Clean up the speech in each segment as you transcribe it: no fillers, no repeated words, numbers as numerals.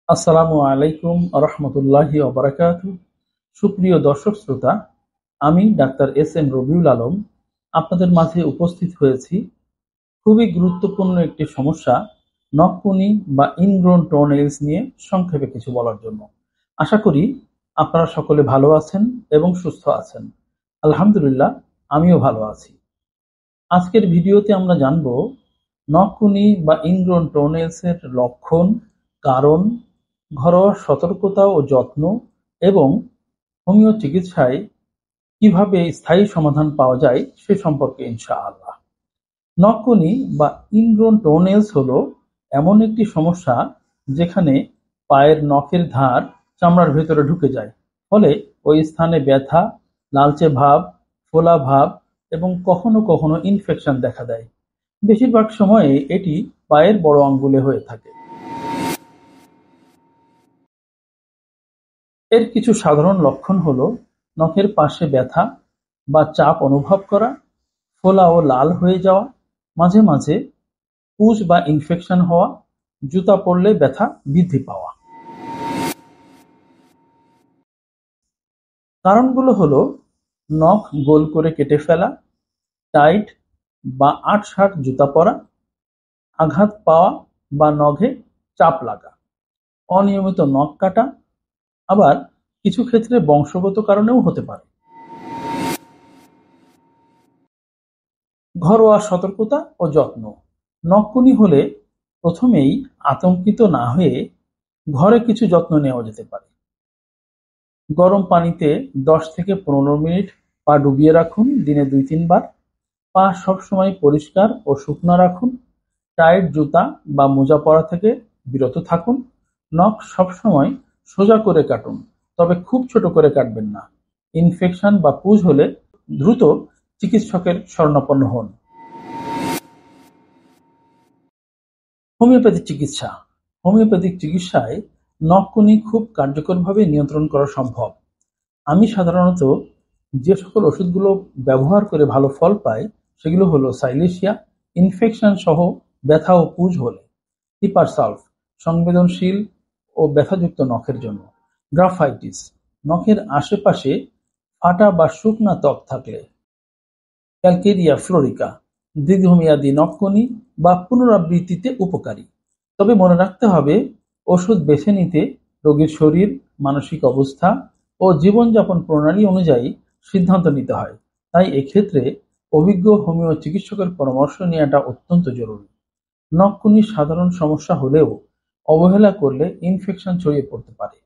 আসসালামু আলাইকুম রহমতুল্লাহি ওবারাকাতু। সুপ্রিয় দর্শক শ্রোতা, আমি doctor S M Rabiul Alam আপনাদের মাঝে উপস্থিত হয়েছি খুবই গুরুত্বপূর্ণ একটি সমস্যা নখকুনি বা ইনগ্রোন টোনেলস নিয়ে সংক্ষেপে কিছু বলার জন্য। আশা করি আপনারা সকলে ভালো আছেন এবং সুস্থ আছেন। আলহামদুলিল্লাহ, আমিও ভালো আছি। আজকের ভিডিওতে আমরা জানব নখকুনি বা ইনগ্রোন টোনেলস এর লক্ষণ, কারণ, ঘরোয়া সতর্কতা ও যত্ন এবং হোমিও চিকিৎসায় কিভাবে স্থায়ী সমাধান পাওয়া যায় সে সম্পর্কে ইনশাআল্লাহ। নখকুনি বা ইনগ্রোন টোনেলস হলো এমন একটি সমস্যা যেখানে পায়ের নখের ধার চামড়ার ভেতরে ঢুকে যায়, ফলে ওই স্থানে ব্যথা, লালচে ভাব, ফোলা ভাব এবং কখনো কখনো ইনফেকশন দেখা দেয়। বেশিরভাগ সময়ে এটি পায়ের বড় আঙ্গুলে হয়ে থাকে। এর কিছু সাধারণ লক্ষণ হলো নখের পাশে ব্যথা বা চাপ অনুভব করা, ফোলা ও লাল হয়ে যাওয়া, মাঝে মাঝে পুজ বা ইনফেকশন হওয়া, জুতা পরলে ব্যথা বৃদ্ধি পাওয়া। কারণগুলো হলো নখ গোল করে কেটে ফেলা, টাইট বা আঁটসাঁট জুতা পরা, আঘাত পাওয়া বা নখে চাপ লাগা, অনিয়মিত নখ কাটা, আবার কিছু ক্ষেত্রে বংশগত কারণেও হতে পারে। ঘরোয়া সতর্কতা ও যত্ন। নখকুনি হলে প্রথমেই আতঙ্কিত না হয়ে ঘরে কিছু যত্ন নেওয়া যেতে পারে। গরম পানিতে 10 থেকে 15 মিনিট পা ডুবিয়ে রাখুন দিনে 2-3 বার। পা সবসময় পরিষ্কার ও শুকনো রাখুন। টাইট জুতা বা মোজা পরা থেকে বিরত থাকুন। নখ সবসময় সোজা করে কাটুন, তবে খুব ছোট করে কাটবেন না। ইনফেকশন বা পুজ হলে দ্রুত চিকিৎসকের শরণাপন্ন হন। হোমিওপ্যাথি চিকিৎসা। হোমিওপ্যাথিক চিকিৎসায় নখকুনি খুব কার্যকরভাবে নিয়ন্ত্রণ করা সম্ভব। আমি সাধারণত যে সকল ওষুধগুলো ব্যবহার করে ভালো ফল পাই সেগুলো হলো সাইলেশিয়া, ইনফেকশন সহ ব্যথা ও পুজ হলে; হিপারসালফ, সংবেদনশীল ও ব্যথাযুক্ত নখের জন্য; গ্রাফাইটিস, নখের আশেপাশে ফাটা বা শুকনা ত্বক থাকলে; ক্যালকেরিয়া ফ্লোরিকা, দীর্ঘমেয়াদী নখকুনি বা পুনরাবৃত্তিতে উপকারী। তবে মনে রাখতে হবে, ওষুধ বেছে নিতে রোগীর শরীর, মানসিক অবস্থা ও জীবনযাপন প্রণালী অনুযায়ী সিদ্ধান্ত নিতে হয়। তাই এক্ষেত্রে অভিজ্ঞ হোমিও চিকিৎসকের পরামর্শ নেওয়াটা অত্যন্ত জরুরি। নখকুনি সাধারণ সমস্যা হলেও অবহেলা করলে ইনফেকশন ছড়িয়ে পড়তে পারে।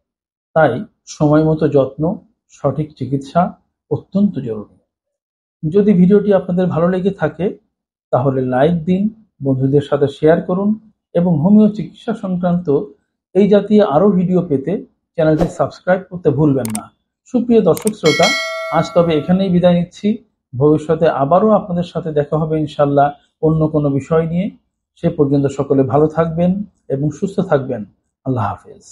তাই সময়মতো যত্ন, সঠিক চিকিৎসা অত্যন্ত জরুরি। যদি ভিডিওটি আপনাদের ভালো লেগে থাকে তাহলে লাইক দিন, বন্ধুদের সাথে শেয়ার করুন এবং হোমিও চিকিৎসা সংক্রান্ত এই জাতীয় আরো ভিডিও পেতে চ্যানেলটি সাবস্ক্রাইব করতে ভুলবেন না। সুপ্রিয় দর্শক শ্রোতা, আজ তবে এখানেই বিদায় নিচ্ছি। ভবিষ্যতে আবারও আপনাদের সাথে দেখা হবে ইনশাল্লাহ অন্য কোনো বিষয় নিয়ে। সে পর্যন্ত সকলে ভালো থাকবেন এবং সুস্থ থাকবেন। আল্লাহ হাফেজ।